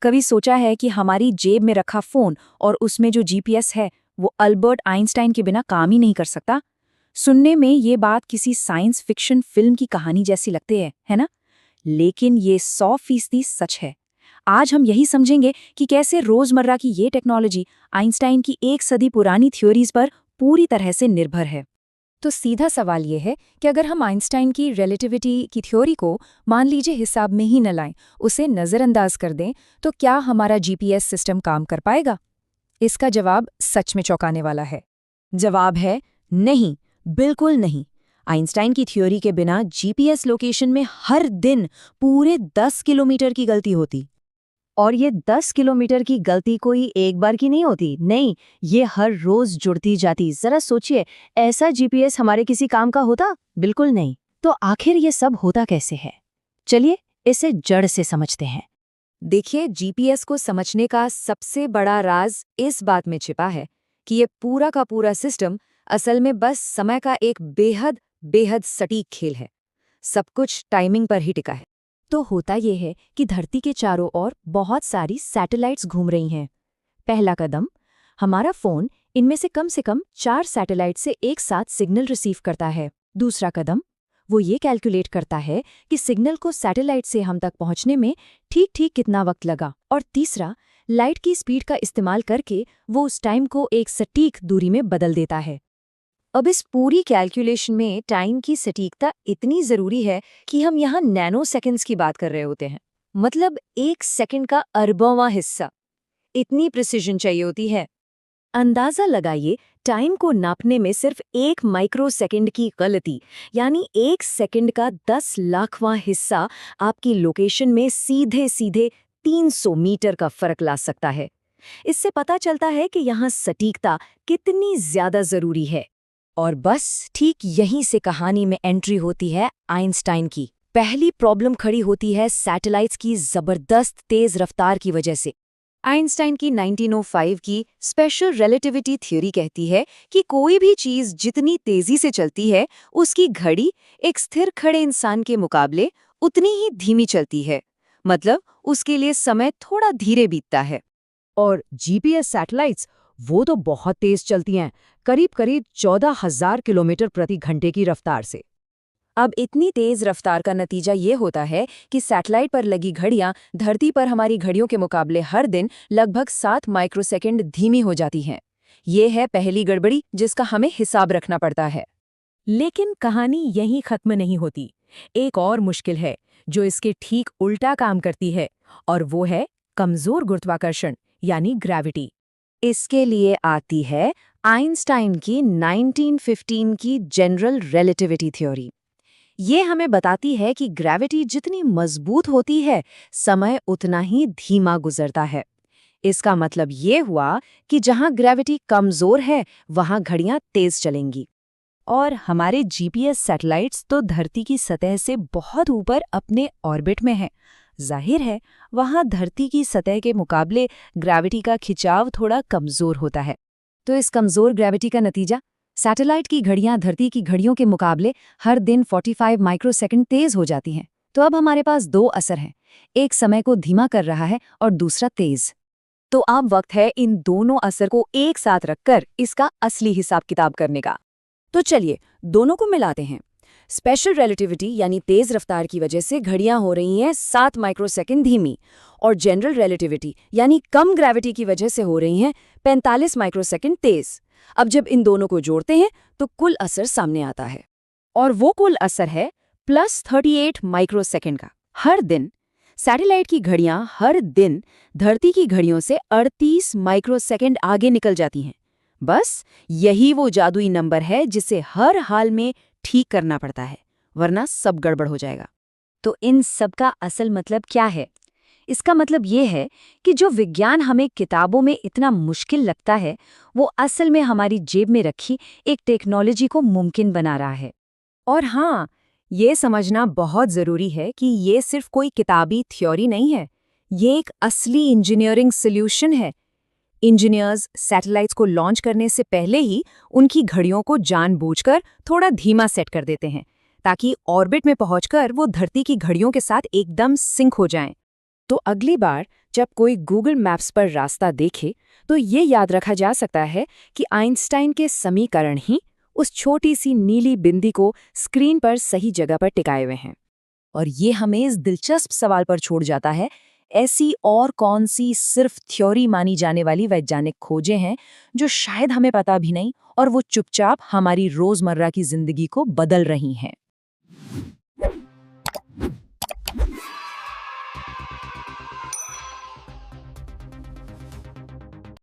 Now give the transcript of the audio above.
कभी सोचा है कि हमारी जेब में रखा फोन और उसमें जो जीपीएस है वो अल्बर्ट आइंस्टाइन के बिना काम ही नहीं कर सकता? सुनने में ये बात किसी साइंस फिक्शन फिल्म की कहानी जैसी लगती है ना? लेकिन ये 100% सच है। आज हम यही समझेंगे कि कैसे रोजमर्रा की ये टेक्नोलॉजी आइंस्टाइन की एक सदी पुरानी थ्योरीज पर पूरी तरह से निर्भर है। तो सीधा सवाल ये है कि अगर हम आइंस्टाइन की रिलेटिविटी की थ्योरी को मान लीजिए हिसाब में ही न लाएं, उसे नज़रअंदाज कर दें, तो क्या हमारा जीपीएस सिस्टम काम कर पाएगा? इसका जवाब सच में चौंकाने वाला है। जवाब है नहीं, बिल्कुल नहीं। आइंस्टाइन की थ्योरी के बिना जीपीएस लोकेशन में हर दिन पूरे 10 किलोमीटर की गलती होती। और ये 10 किलोमीटर की गलती कोई एक बार की नहीं होती, नहीं, ये हर रोज जुड़ती जाती। जरा सोचिए, ऐसा जीपीएस हमारे किसी काम का होता? बिल्कुल नहीं। तो आखिर ये सब होता कैसे है? चलिए इसे जड़ से समझते हैं। देखिए, जीपीएस को समझने का सबसे बड़ा राज इस बात में छिपा है कि ये पूरा का पूरा सिस्टम असल में बस समय का एक बेहद बेहद सटीक खेल है। सब कुछ टाइमिंग पर ही टिका है। तो होता यह है कि धरती के चारों ओर बहुत सारी सैटेलाइट्स घूम रही हैं। पहला कदम, हमारा फोन इनमें से कम 4 सैटेलाइट से एक साथ सिग्नल रिसीव करता है। दूसरा कदम, वो ये कैलकुलेट करता है कि सिग्नल को सैटेलाइट से हम तक पहुंचने में ठीक ठीक कितना वक्त लगा। और तीसरा, लाइट की स्पीड का इस्तेमाल करके वो उस टाइम को एक सटीक दूरी में बदल देता है। अब इस पूरी कैलकुलेशन में टाइम की सटीकता इतनी ज़रूरी है कि हम यहाँ नैनो सेकेंड्स की बात कर रहे होते हैं। मतलब 1 सेकंड का अरबवां हिस्सा। इतनी प्रिसिजन चाहिए होती है। अंदाज़ा लगाइए, टाइम को नापने में सिर्फ 1 माइक्रो सेकंड की गलती, यानी 1 सेकंड का 10 लाखवां हिस्सा आपकी लोकेशन में सीधे सीधे 300 मीटर का फर्क ला सकता है। इससे पता चलता है कि यहाँ सटीकता कितनी ज़्यादा ज़रूरी है। और बस ठीक यहीं से कहानी में एंट्री होती है आइंस्टाइन की। पहली प्रॉब्लम खड़ी होती है सैटेलाइट्स की जबरदस्त तेज रफ्तार की वजह से। आइंस्टाइन की 1905 की स्पेशल रिलेटिविटी थ्योरी कहती है कि कोई भी चीज जितनी तेजी से चलती है, उसकी घड़ी एक स्थिर खड़े इंसान के मुकाबले उतनी ही धीमी चलती है। मतलब उसके लिए समय थोड़ा धीरे बीतता है। और जीपीएस सैटेलाइट्स, वो तो बहुत तेज चलती हैं, करीब 14,000 किलोमीटर प्रति घंटे की रफ्तार से। अब इतनी तेज रफ्तार का नतीजा ये होता है कि सैटेलाइट पर लगी घड़ियां धरती पर हमारी घड़ियों के मुकाबले हर दिन लगभग 7 माइक्रोसेकंड धीमी हो जाती हैं। ये है पहली गड़बड़ी जिसका हमें हिसाब रखना पड़ता है। लेकिन कहानी यहीं खत्म नहीं होती। एक और मुश्किल है जो इसके ठीक उल्टा काम करती है, और वो है कमजोर गुरुत्वाकर्षण यानी ग्रेविटी। इसके लिए आती है आइंस्टाइन की 1915 की जनरल रिलेटिविटी थ्योरी। ये हमें बताती है कि ग्रेविटी जितनी मजबूत होती है, समय उतना ही धीमा गुजरता है। इसका मतलब ये हुआ कि जहां ग्रेविटी कमजोर है, वहां घड़ियां तेज चलेंगी। और हमारे जीपीएस सैटेलाइट्स तो धरती की सतह से बहुत ऊपर अपने ऑर्बिट में हैं। जाहिर है, वहां धरती की सतह के मुकाबले ग्रेविटी का खिंचाव थोड़ा कमजोर होता है। तो इस कमजोर ग्रेविटी का नतीजा, सैटेलाइट की घड़ियां धरती की घड़ियों के मुकाबले हर दिन 45 माइक्रोसेकंड तेज हो जाती हैं। तो अब हमारे पास 2 असर हैं, एक समय को धीमा कर रहा है और दूसरा तेज। तो अब वक्त है इन दोनों असर को एक साथ रखकर इसका असली हिसाब किताब करने का। तो चलिए दोनों को मिलाते हैं। स्पेशल रिलेटिविटी यानी तेज रफ्तार की वजह से घड़ियां हो रही हैं 7 माइक्रोसेकंड धीमी, और जनरल रिलेटिविटी यानी कम ग्रेविटी की वजह से हो रही हैं 45 माइक्रोसेकंड तेज। अब जब इन दोनों को जोड़ते हैं तो कुल असर सामने आता है, और वो कुल असर है +38 माइक्रोसेकंड का। हर दिन सैटेलाइट की घड़ियां हर दिन धरती की घड़ियों से 38 माइक्रोसेकंड आगे निकल जाती हैं। बस यही वो जादुई नंबर है जिसे हर हाल में ठीक करना पड़ता है, वरना सब गड़बड़ हो जाएगा। तो इन सब का असल मतलब क्या है? इसका मतलब ये है कि जो विज्ञान हमें किताबों में इतना मुश्किल लगता है, वो असल में हमारी जेब में रखी एक टेक्नोलॉजी को मुमकिन बना रहा है। और हाँ, ये समझना बहुत ज़रूरी है कि ये सिर्फ कोई किताबी थ्योरी नहीं है, ये एक असली इंजीनियरिंग सॉल्यूशन है। इंजीनियर्स सैटेलाइट्स को लॉन्च करने से पहले ही उनकी घड़ियों को जानबूझकर थोड़ा धीमा सेट कर देते हैं, ताकि ऑर्बिट में पहुंचकर वो धरती की घड़ियों के साथ एकदम सिंक हो जाएं। तो अगली बार जब कोई गूगल मैप्स पर रास्ता देखे तो ये याद रखा जा सकता है कि आइंस्टाइन के समीकरण ही उस छोटी सी नीली बिंदी को स्क्रीन पर सही जगह पर टिकाए हुए हैं। और ये हमें इस दिलचस्प सवाल पर छोड़ जाता है, ऐसी और कौन सी सिर्फ थ्योरी मानी जाने वाली वैज्ञानिक खोजें हैं जो शायद हमें पता भी नहीं और वो चुपचाप हमारी रोजमर्रा की जिंदगी को बदल रही हैं।